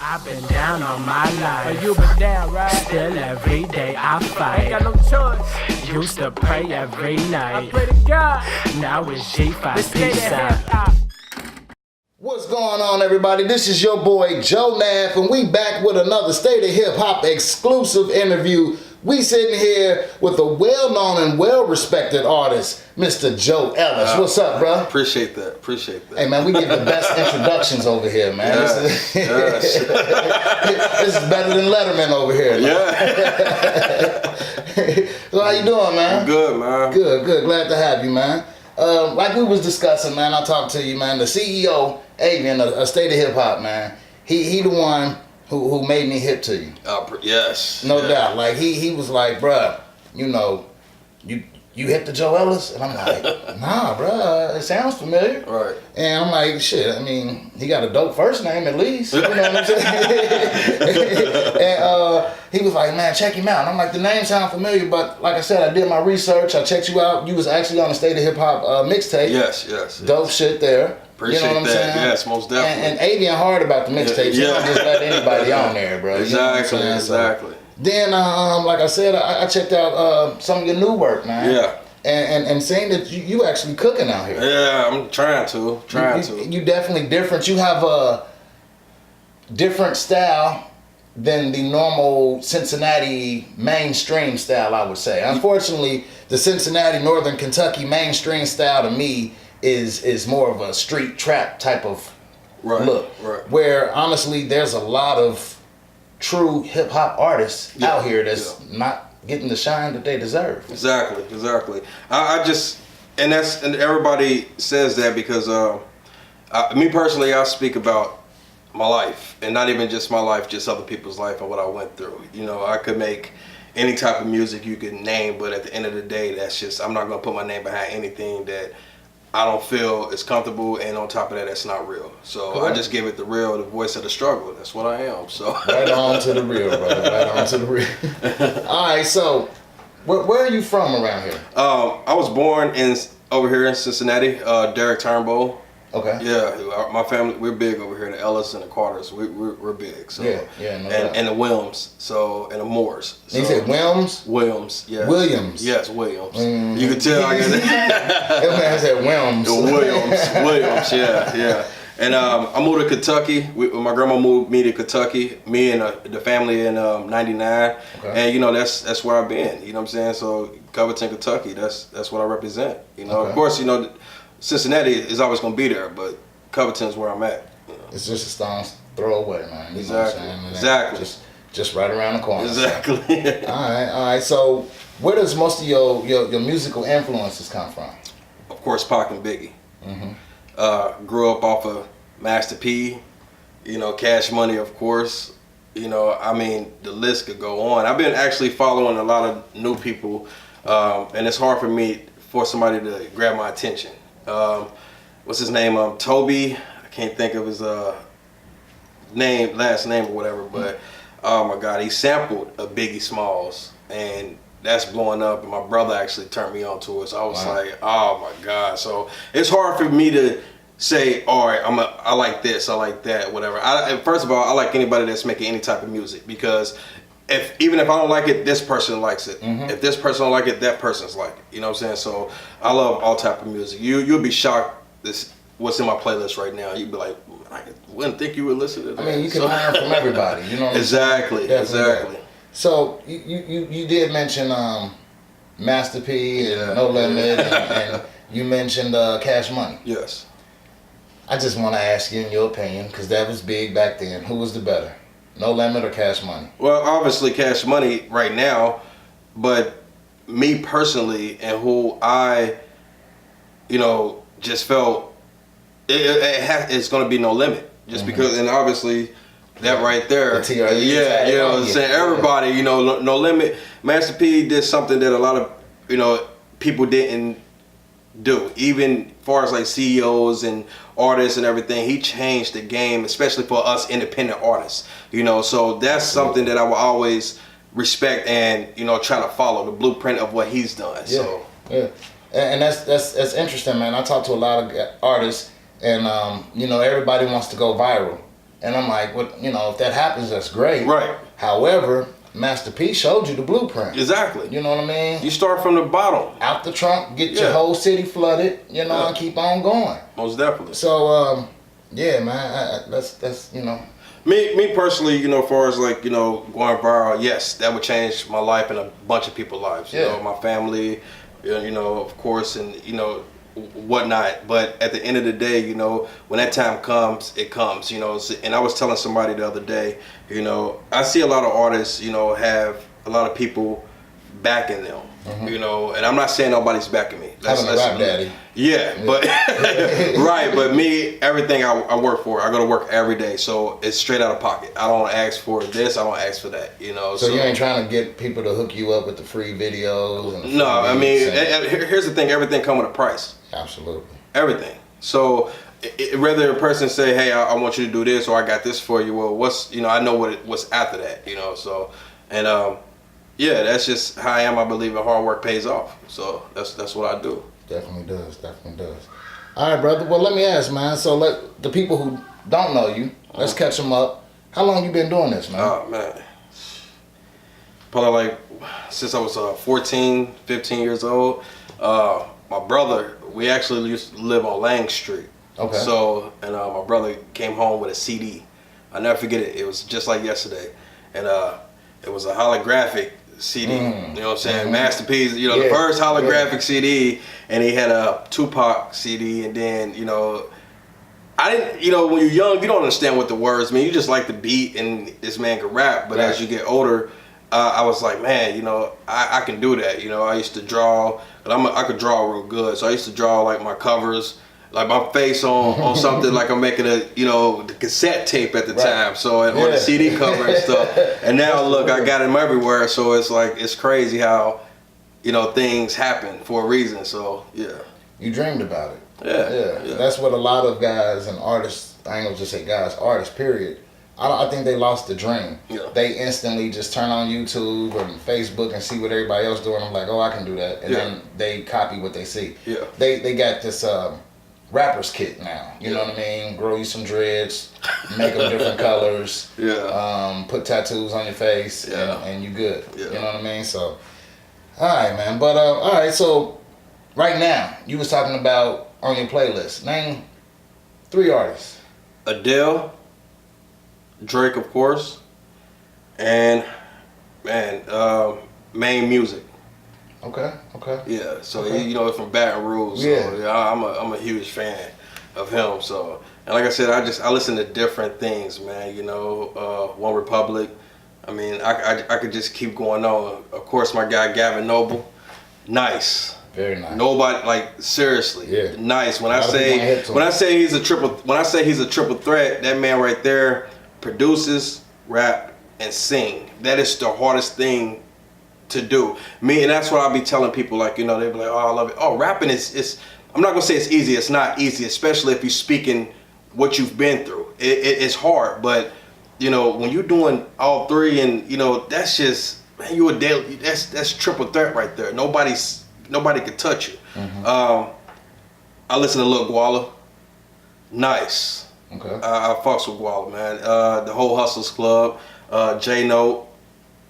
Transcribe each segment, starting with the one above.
I've been down on my life. But you been down, right? Still every day I fight. Ain't got no choice. Used to pray every I night. pray to God. Now it's G5 Let's stay peace there. out. What's going on, everybody? This is your boy Joe Nath, and we back with another State of Hip Hop exclusive interview. We sitting here with a well-known and well-respected artist, Mr. Joe Ellis. What's up, bro? Appreciate that. Hey, man, we give the best introductions over here, man. Yes. This is better than Letterman over here. Yeah. So how you doing, man? I'm good, man. Good. Glad to have you, man. Like we was discussing, man, I talked to you, man. The CEO, Avian, a State of Hip Hop, man. He the one who made me hip to you. Yes. No doubt. Like he was like, bruh, you know, you hip to Joe Ellis? And I'm like, nah, bruh, it sounds familiar. Right. And I'm like, shit, I mean, he got a dope first name at least. You know what I'm saying? And he was like, man, check him out. And I'm like, the name sounds familiar, but like I said, I did my research. I checked you out. You was actually on the State of Hip Hop mixtape. Yes. Dope shit there. Appreciate you know what I'm that. saying? Yes, most definitely. And Avian hard about the mixtapes. You don't just let anybody on there, bro. Exactly. You know what I'm saying? Exactly. Then, like I said, I checked out some of your new work, man. Yeah. And saying that you actually cooking out here. Yeah, I'm trying to. You definitely different. You have a different style than the normal Cincinnati mainstream style, I would say. Unfortunately, the Cincinnati Northern Kentucky mainstream style to me is more of a street trap type of look. Right. Where honestly, there's a lot of true hip hop artists out here that's not getting the shine that they deserve. Exactly. I just and everybody says that because me personally, I speak about my life, and not even just my life, just other people's life and what I went through. You know, I could make any type of music you could name, but at the end of the day, that's just, I'm not gonna put my name behind anything that I don't feel is comfortable, and on top of that, that's not real. So correct. I just give it the real, the voice of the struggle. That's what I am. So right on to the real, brother. Right on to the real. All right, so where are you from around here? I was born over here in Cincinnati, Derek Turnbull. Okay. Yeah, my family, we're big over here. The Ellis and the Carters, we're big. So yeah, no and the Williams, and the Moores. So, you said Williams? Williams, yeah. Williams. Yes, Williams. You can tell I got it. That man said Williams. Williams, yeah. And I moved to Kentucky. My grandma moved me to Kentucky. Me and the family in '99, okay. And you know that's where I've been. You know what I'm saying? So Covington, Kentucky. That's what I represent. You know, okay. Of course, you know. Cincinnati is always going to be there, but Covington's where I'm at. You know? It's just a stone's throw away, man. You exactly. know what I'm saying? Exactly. Just right around the corner. Exactly. All right. So, where does most of your musical influences come from? Of course, Pac and Biggie. Mm-hmm. Grew up off of Master P. You know, Cash Money, of course. You know, I mean, the list could go on. I've been actually following a lot of new people, and it's hard for somebody to grab my attention. What's his name? Toby. I can't think of his last name or whatever, but oh my God, he sampled a Biggie Smalls, and that's blowing up. And my brother actually turned me on to it. So I was like, oh my God. So it's hard for me to say, all right, I like this, I like that, whatever. First of all, I like anybody that's making any type of music, because even if I don't like it, this person likes it. Mm-hmm. If this person don't like it, that person's like it. You know what I'm saying? So I love all type of music. You'll be shocked what's in my playlist right now. You'd be like, I wouldn't think you would listen to that. I mean, you can learn from everybody. You know what exactly. Exactly. So you did mention Master P and No Limit, and you mentioned Cash Money. Yes. I just want to ask you, in your opinion, because that was big back then, who was the better? No Limit or Cash Money? Well, obviously Cash Money right now, but me personally, and who I, just felt it's going to be No Limit, just because, and obviously that right there, the yeah, you know what I'm saying? Everybody, No Limit. Master P did something that a lot of, people didn't do, even as far as like CEOs and artists and everything. He changed the game, especially for us independent artists, so that's something that I will always respect and try to follow the blueprint of what he's done. And that's interesting, man. I talk to a lot of artists, and everybody wants to go viral, And I'm like, what? You know, if that happens, that's great. Right. However, Master P showed you the blueprint. Exactly. You know what I mean? You start from the bottom. Out the trunk, get your whole city flooded, you know, and keep on going. Most definitely. So, yeah, man, that's you know. Me personally, you know, as far as like, you know, going viral, yes, that would change my life and a bunch of people's lives. You know, my family, you know, of course, and, you know, whatnot. But at the end of the day, you know, when that time comes, it comes, you know. And I was telling somebody the other day, you know, I see a lot of artists, you know, have a lot of people backing them, you know, and I'm not saying nobody's backing me. Having a rap daddy. Yeah, but right, but me, everything I work for, I go to work every day, so it's straight out of pocket. I don't ask for this, I don't ask for that, you know. So you ain't trying to get people to hook you up with the free videos and the free no, I mean, and here's the thing: everything comes with a price. absolutely. Everything. So whether a person say, "Hey, I want you to do this," or "I got this for you," well, what's, you know, I know what's after that, you know. So, and yeah, that's just how I am. I believe in hard work pays off. So that's what I do. Definitely does. Definitely does. All right, brother. Well, let me ask, man. So let the people who don't know you, let's catch them up. How long you been doing this, man? Oh, man. Probably like since I was 14, 15 years old. My brother, we actually used to live on Lang Street. Okay. So, and my brother came home with a CD. I'll never forget it. It was just like yesterday. And it was a holographic CD. You know what I'm saying? Masterpiece, you know, the first holographic CD. And he had a Tupac CD. And then, you know, I didn't, you know, when you're young, you don't understand what the words mean. You just like the beat and this man could rap. But as you get older, I was like, man, you know, I can do that. You know, I used to draw, but I could draw real good. So I used to draw like my covers, like my face on something like I'm making a, you know, the cassette tape at the time. So on the CD cover and stuff. And now look, I got them everywhere. So it's like, it's crazy how, you know, things happen for a reason. So yeah. You dreamed about it. Yeah. That's what a lot of guys and artists, I ain't gonna just say guys, artists, period. I think they lost the dream. Yeah. They instantly just turn on YouTube or Facebook and see what everybody else doing. I'm like, oh, I can do that. And then they copy what they see. Yeah. They got this rapper's kit now. You know what I mean? Grow you some dreads, make them different colors. Yeah. Put tattoos on your face and you good. Yeah. You know what I mean? So, all right, man. But, all right, so right now, you was talking about on your playlist. Name 3 artists. Adele, Drake, of course, and Main Music. Okay. Yeah, so you know, from Baton Rouge. So I'm a huge fan of him. So, and like I said, I listen to different things, man. You know, One Republic. I mean, I could just keep going on. Of course, my guy Gavin Noble, nice. Very nice. Nobody, like, seriously, nice. When I say he's a triple threat, that man right there produces, rap, and sing. That is the hardest thing to do. And that's what I'll be telling people, like, you know, they be like, oh, I love it. Oh, rapping is I'm not gonna say it's easy. It's not easy, especially if you're speaking what you've been through. It's hard, but you know, when you're doing all 3, and you know, that's just, man, you a daily. That's triple threat right there. Nobody could touch you. I listen to Lil Guala. Nice. Okay. I fucks with Guala, man. The whole Hustlers Club, J-Note.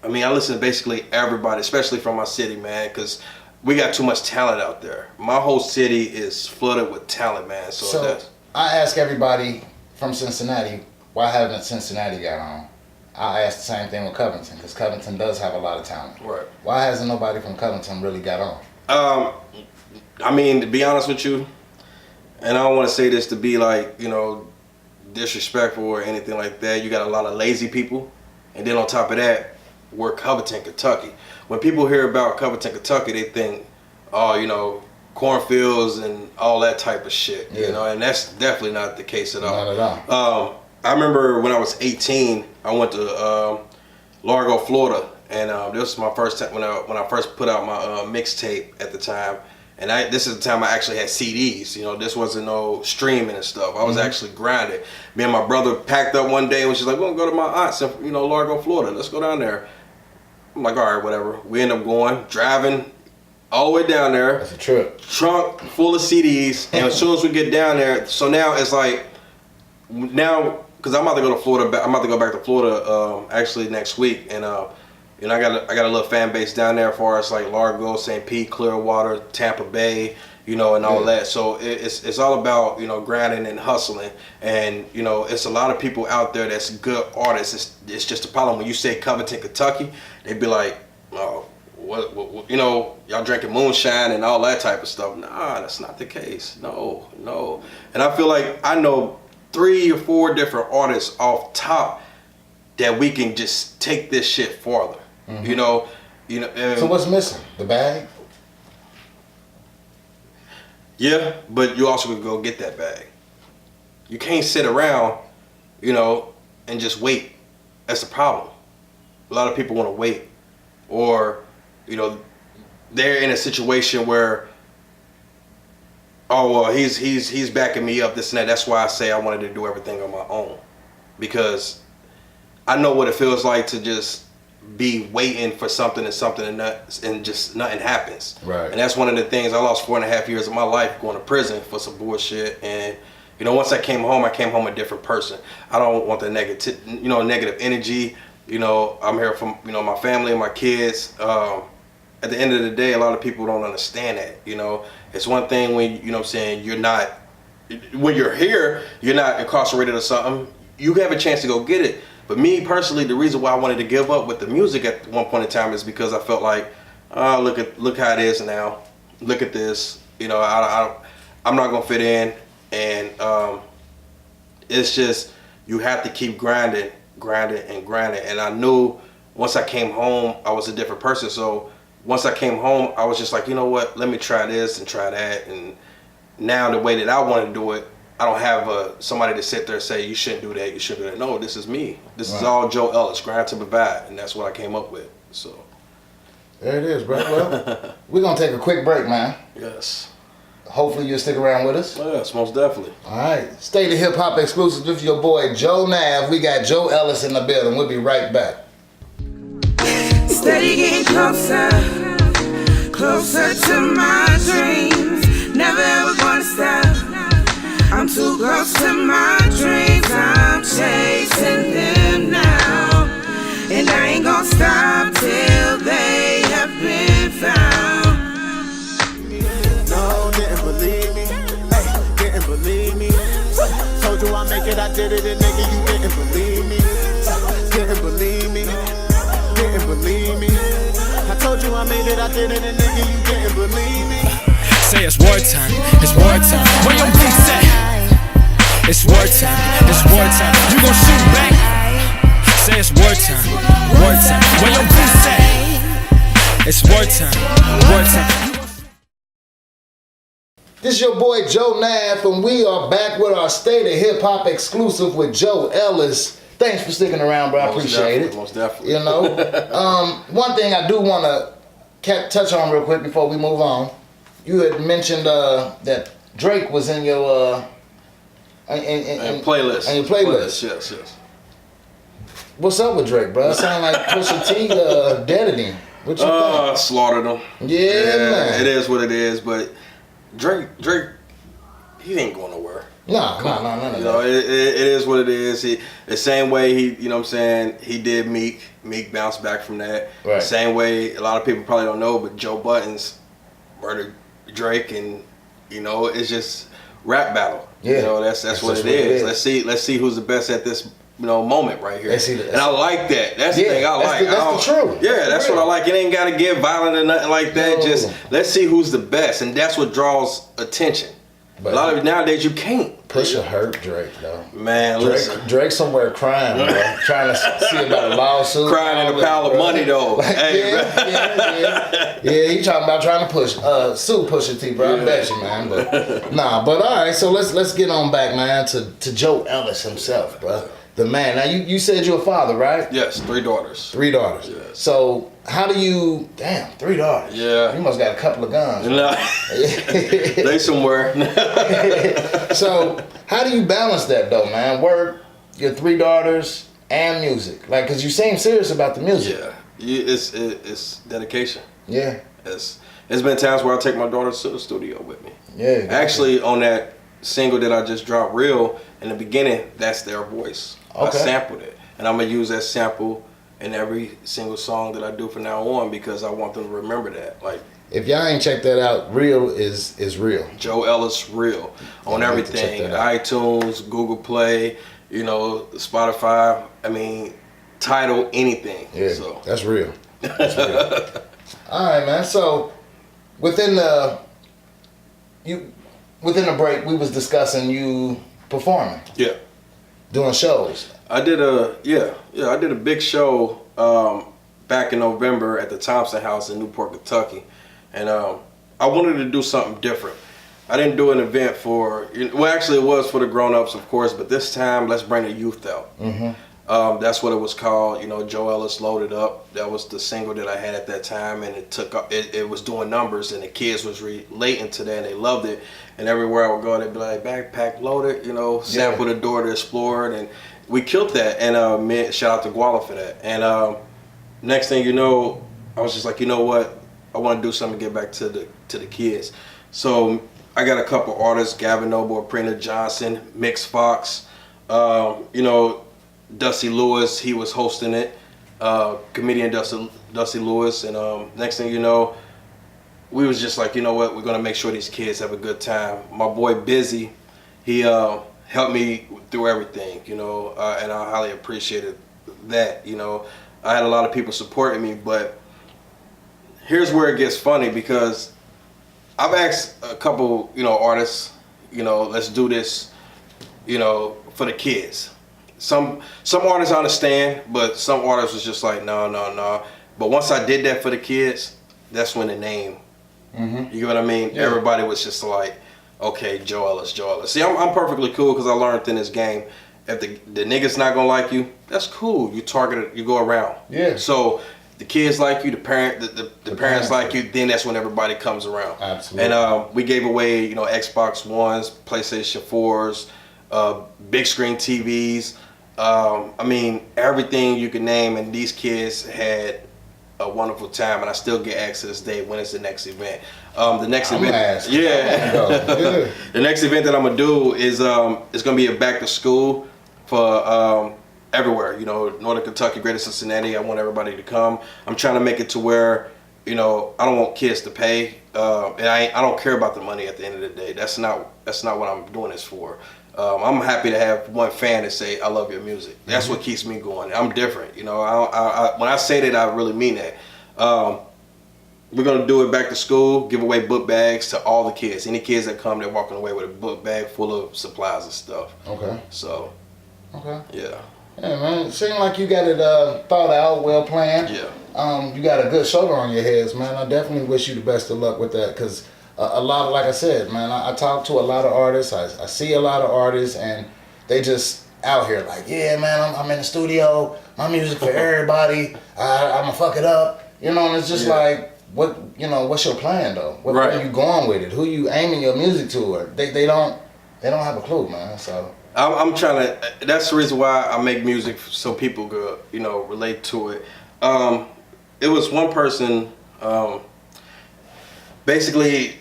I mean, I listen to basically everybody, especially from my city, man, because we got too much talent out there. My whole city is flooded with talent, man. So I ask everybody from Cincinnati, why haven't Cincinnati got on? I ask the same thing with Covington, because Covington does have a lot of talent. Right. Why hasn't nobody from Covington really got on? I mean, to be honest with you, and I don't want to say this to be like, you know, disrespectful or anything like that. You got a lot of lazy people, and then on top of that, we're Covington, Kentucky. When people hear about Covington, Kentucky, they think, oh, you know, cornfields and all that type of shit. You know, and that's definitely not the case at all. Not at all. I remember when I was 18, I went to Largo, Florida, and this was my first time when I first put out my mixtape at the time. And this is the time I actually had CDs. You know, this wasn't no streaming and stuff. I was actually grinding. Me and my brother packed up one day and she's like, we're gonna go to my aunt's in, you know, Largo, Florida. Let's go down there. I'm like, all right, whatever. We end up going, driving all the way down there. That's a trip. Trunk full of CDs. And as soon as we get down there, so now it's like, now because I'm about to go to Florida. I'm about to go back to Florida actually next week, and you know, I got a little fan base down there as far as like Largo, St. Pete, Clearwater, Tampa Bay, you know, and all that. So it's all about, you know, grinding and hustling, and you know, it's a lot of people out there that's good artists. It's just a problem when you say Covington, Kentucky, they'd be like, oh, what you know, y'all drinking moonshine and all that type of stuff. Nah, that's not the case. No. And I feel like I know 3 or 4 different artists off top that we can just take this shit farther. Mm-hmm. You know. So what's missing? The bag? Yeah, but you also could go get that bag. You can't sit around, you know, and just wait. That's the problem. A lot of people want to wait, or, you know, they're in a situation where, oh well, he's backing me up, this and that. That's why I say I wanted to do everything on my own, because I know what it feels like to just be waiting for something and just nothing happens. Right. And that's one of the things. I lost 4.5 years of my life going to prison for some bullshit. And you know, once I came home a different person. I don't want the negative energy. You know, I'm here for, you know, my family and my kids. At the end of the day, a lot of people don't understand that. You know, it's one thing when, you know what I'm saying, when you're here, you're not incarcerated or something. You have a chance to go get it. But me personally, the reason why I wanted to give up with the music at one point in time is because I felt like, look how it is now. Look at this. You know, I'm not gonna fit in, and it's just, you have to keep grinding. And I knew once I came home, I was a different person. So once I came home, I was just like, you know what? Let me try this and try that. And now the way that I want to do it, I don't have somebody to sit there and say, you shouldn't do that, you shouldn't do that. No, this is me. This is all Joe Ellis, grind to provide, and that's what I came up with. So there it is, bro. Well, we're gonna take a quick break, man. Yes. Hopefully you'll stick around with us. Yes, most definitely. All right. Stay the Hip Hop exclusive with your boy Joe Nav. We got Joe Ellis in the building. We'll be right back. Steady getting closer to my dreams. Never ever gonna stop. I'm too close to my dreams, I'm chasing them now. And I ain't gonna stop till they have been found. No, didn't believe me, hey, didn't believe me. Told you I make it, I did it, and nigga, you didn't believe me. Didn't believe me, didn't believe me. I told you I made it, I did it, and nigga, you didn't believe me. Say it's wartime, it's wartime. Where your beats at? It's wartime, it's wartime. You gon' shoot back? Say it's wartime, wartime. Where your beats at? It's wartime, wartime. This is your boy Joe Nav, and we are back with our State of Hip Hop exclusive with Joe Ellis. Thanks for sticking around, bro. I appreciate it. Most definitely. You know, one thing I do want to touch on real quick before we move on. You had mentioned that Drake was in your playlist. On your playlist. Yes. What's up with Drake, bro? It sound like Pusha T deaded him. What you think? Slaughtered him. Yeah, man. It is what it is, but Drake, he ain't going nowhere. No. You know, it is what it is. The same way you know what I'm saying, he did Meek. Meek bounced back from that. Right. Same way, a lot of people probably don't know, but Joe Buttons murdered Drake, and you know, it's just rap battle. Yeah. You know, that's what it is. Let's see who's the best at this, you know, moment right here. And I like that. That's the thing I like. That's the truth. Yeah, that's what I like. It ain't gotta get violent or nothing like that. No. Just let's see who's the best, and that's what draws attention. But a lot of it nowadays you can't. Pusha hurt Drake though. Man, listen. Drake somewhere crying, bro. Trying to see about a lawsuit. Crying in a pile of money though. Like, hey, yeah. He talking about trying to sue Pusha T, bro. I bet you, man. But but all right. So let's get on back, man, to Joe Ellis himself, bro. The man. Now you said you're a father, right? Yes, 3 daughters. 3 daughters. Yes. So how do you? Damn, 3 daughters. Yeah. You must got a couple of guns. No. They somewhere. So how do you balance that though, man? Work, your 3 daughters, and music. Like, cause you seem serious about the music. Yeah. It's dedication. Yeah. It's been times where I take my daughters to the studio with me. Yeah. Actually, on that single that I just dropped, Real, in the beginning, that's their voice. Okay. I sampled it. And I'm going to use that sample in every single song that I do from now on because I want them to remember that. Like, if y'all ain't checked that out, Real is real. Joe Ellis, Real, on Yeah, I need to check everything. that out. iTunes, Google Play, you know, Spotify. I mean, Tidal, anything. Yeah, So. that's real. That's real. All right, man. So within the break, we was discussing you performing, Yeah. doing shows. I did a big show back in November at the Thompson House in Newport, Kentucky, and I wanted to do something different. I didn't do an event for, well, actually it was for the grown-ups, of course, but this time let's bring the youth out. Mm-hmm. That's what it was called. You know, Joe Ellis, Loaded Up. That was the single that I had at that time, and it was doing numbers, and the kids was relating to that, and they loved it. And everywhere I would go, they'd be like, "Backpack loaded," you know, sample the Door to Explorer, and we killed that. And shout out to Guala for that. And next thing you know, I was just like, you know what, I want to do something to get back to the kids. So I got a couple artists, Gavin Noble, Prina Johnson, Mix Fox, you know. Dusty Lewis, he was hosting it, comedian Dusty Lewis, and next thing you know, we was just like, you know what, we're gonna make sure these kids have a good time. My boy Busy, he helped me through everything, you know, and I highly appreciated that. You know, I had a lot of people supporting me, but here's where it gets funny because I've asked a couple, you know, artists, you know, let's do this, you know, for the kids. Some artists understand, but some artists was just like, no. But once I did that for the kids, that's when the name, you get what I mean? Yeah. Everybody was just like, okay, Joe Ellis. See, I'm perfectly cool because I learned in this game, if the nigga's not gonna like you, that's cool. You target it, you go around. Yeah. So the kids like you, the parents like you, then that's when everybody comes around. Absolutely. And we gave away, you know, Xbox Ones, PlayStation 4s, big screen TVs. I mean, everything you can name, and these kids had a wonderful time, and I still get access to this day. When is the next event? The next I'm event, gonna ask. yeah. Yeah. The next event that I'm gonna do is it's gonna be a back to school for everywhere. You know, Northern Kentucky, Greater Cincinnati. I want everybody to come. I'm trying to make it to where, you know, I don't want kids to pay, and I don't care about the money at the end of the day. That's not what I'm doing this for. I'm happy to have one fan that say, "I love your music." That's what keeps me going. I'm different, you know. When I say that, I really mean that. We're gonna do it back to school. Give away book bags to all the kids. Any kids that come, they're walking away with a book bag full of supplies and stuff. Okay. So, Okay. yeah. Yeah, man. It seems like you got it thought out, well planned. Yeah. You got a good shoulder on your heads, man. I definitely wish you the best of luck with that, because a lot of, like I said, man, I talk to a lot of artists. I see a lot of artists, and they just out here like, yeah, man, I'm in the studio. My music for everybody. I'ma fuck it up, you know. And it's just like, what, you know, what's your plan though? Where are you going with it? Who you aiming your music to? Or they don't have a clue, man. So I'm trying to. That's the reason why I make music, so people could, you know, relate to it. It was one person. Basically,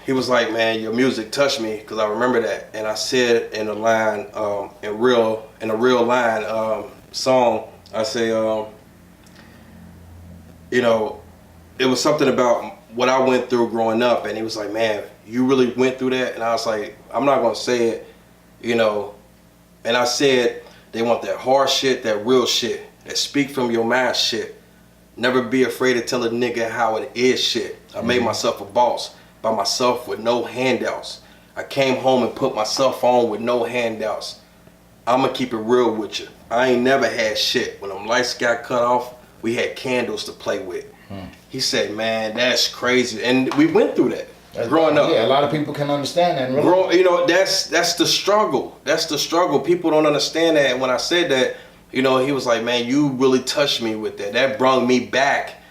he was like, "Man, your music touched me," because I remember that, and I said in a line, in a real line song, I say, you know, it was something about what I went through growing up, and he was like, "Man, you really went through that," and I was like, "I'm not gonna say it, you know," and I said, "They want that hard shit, that real shit, that speak from your mind shit. Never be afraid to tell a nigga how it is shit. I made myself a boss by myself with no handouts. I came home and put myself on with no handouts. I'ma keep it real with you. I ain't never had shit. When them lights got cut off, we had candles to play with." He said, "Man, that's crazy." And we went through that growing up. Yeah, a lot of people can understand that. Really. You know, that's the struggle. That's the struggle. People don't understand that. And when I said that, you know, he was like, "Man, you really touched me with that. That brought me back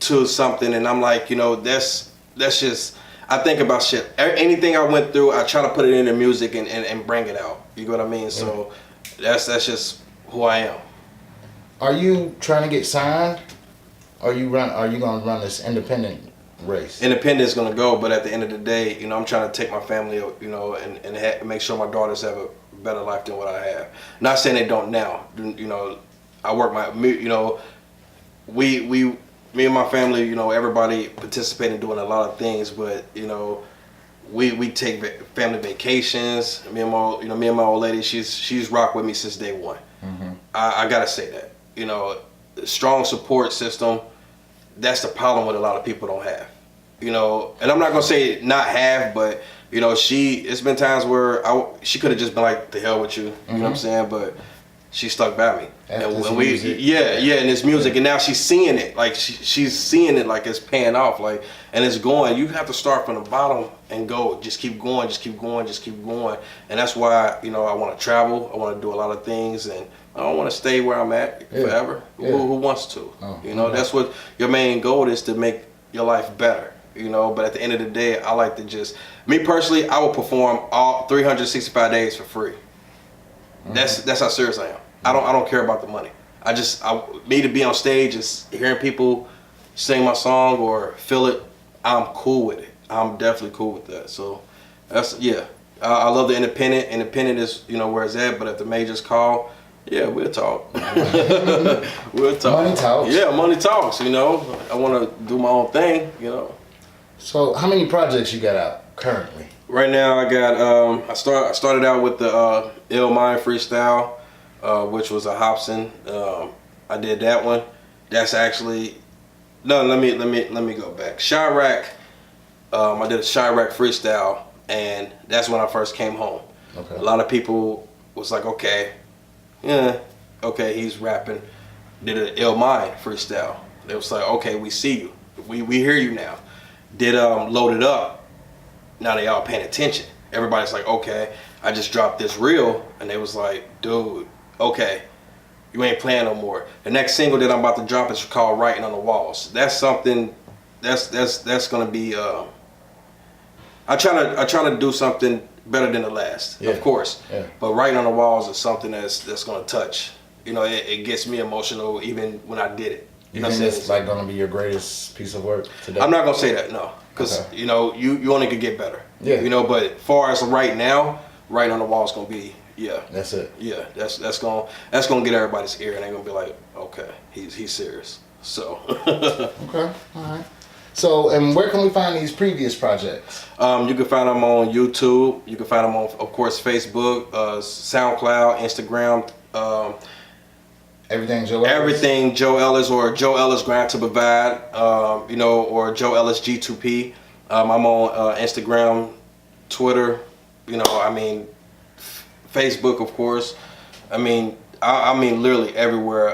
to something." And I'm like, you know, that's just, I think about shit. Anything I went through, I try to put it into music and bring it out. You know what I mean? So that's just who I am. Are you trying to get signed? Are you gonna run this independent race. Independent is gonna go, but at the end of the day, you know, I'm trying to take my family, you know, and make sure my daughters have a better life than what I have. Not saying they don't now. You know, I work you know, me and my family, you know, everybody participating in doing a lot of things, but you know, we take family vacations. Me and my old lady, she's rocked with me since day one. Mm-hmm. I gotta say that, you know, strong support system. That's the problem with a lot of people don't have, you know. And I'm not gonna say not have, but you know, it's been times where she could have just been like, the hell with you, you know what I'm saying? But she stuck by me, and in this music, and now she's seeing it, like she's seeing it like it's paying off, like, and it's going. You have to start from the bottom and go, just keep going, just keep going, just keep going, and that's why, you know, I want to travel, I want to do a lot of things, and I don't want to stay where I'm at forever. Yeah. Who wants to? You know, that's what your main goal is, to make your life better. You know, but at the end of the day, I like to just, me personally, I will perform all 365 days for free. That's how serious I am. I don't care about the money. Me to be on stage and hearing people sing my song or feel it, I'm cool with it. I'm definitely cool with that. So that's, I love the independent. Independent is, you know, where it's at, but if the majors call, yeah, we'll talk. We'll talk. Money talks. Yeah, money talks, you know. I want to do my own thing, you know. So how many projects you got out currently? Right now I got, I started out with the Ill Mind freestyle, which was a Hobson. I did that one. That's actually, no, let me go back. Chirac, I did a Chirac freestyle, and that's when I first came home. Okay. A lot of people was like, okay, he's rapping. Did an Ill Mind freestyle. They was like, okay, we see you. We hear you now. Did Load It Up. Now they all paying attention. Everybody's like, okay, I just dropped this reel, and they was like, dude, okay, you ain't playing no more. The next single that I'm about to drop is called Writing on the Walls. That's something that's gonna be I try to do something better than the last, of course. Yeah. But Writing on the Walls is something that's gonna touch. You know, it gets me emotional even when I did it. You think it's like gonna be your greatest piece of work today? I'm not gonna say that, no, because you know, you only could get better. Yeah. You know, but as far as right now, Writing on the Wall is gonna be, that's it. Yeah, that's gonna get everybody's ear, and they're gonna be like, okay, he's serious. So. Okay, all right. So, and where can we find these previous projects? You can find them on YouTube. You can find them on, of course, Facebook, SoundCloud, Instagram. Everything Joe Ellis? Everything Joe Ellis, or Joe Ellis Grant to Provide, you know, or Joe Ellis G2P. I'm on Instagram, Twitter, you know, I mean, Facebook, of course. I mean literally everywhere.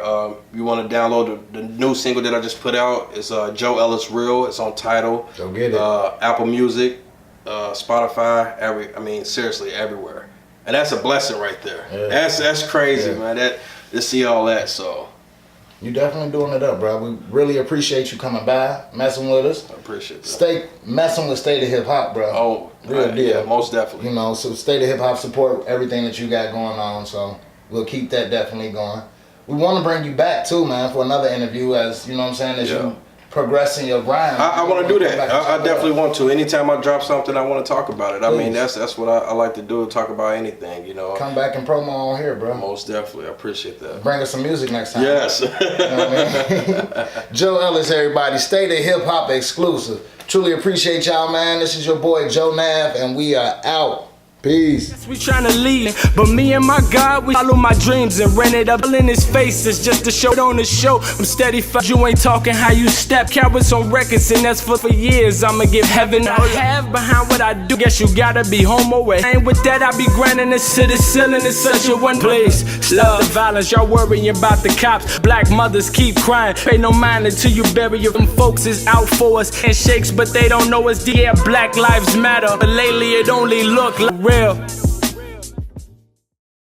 You want to download the new single that I just put out. It's Joe Ellis Real. It's on Tidal. Go get it. Apple Music, Spotify, seriously, everywhere. And that's a blessing right there. Yeah. That's crazy, man. To see all that, so. You definitely doing it up, bro. We really appreciate you coming by, messing with us. I appreciate that. Stay messing with State of Hip Hop, bro. Oh, real deal. Yeah, most definitely. You know, so State of Hip Hop support everything that you got going on, so we'll keep that definitely going. We want to bring you back too, man, for another interview, as you know what I'm saying, as you progress in your grind. I want to do that. I definitely want to. Anytime I drop something, I want to talk about it. Please. I mean, that's what I like to do, talk about anything, you know. Come back and promo on here, bro. Most definitely. I appreciate that. Bring us some music next time. Yes. You know what I mean? Joe Ellis, everybody. State of Hip Hop exclusive. Truly appreciate y'all, man. This is your boy, Joe Nav, and we are out. Peace. We tryna lead, but me and my God, we follow my dreams and ran it up in his face. It's just a show on the show. I'm steady, you ain't talking how you step. Carrots on records, and that's for years. I'ma give heaven all I have behind what I do. Guess you gotta be homo way. Ain't with that, I be grinding this to the ceiling. It's such a one place. Stop the violence, y'all worrying about the cops. Black mothers keep crying. Pay no mind until you bury your folks is out for us. Handshakes, but they don't know us. Yeah, Black Lives Matter, but lately it only look like real.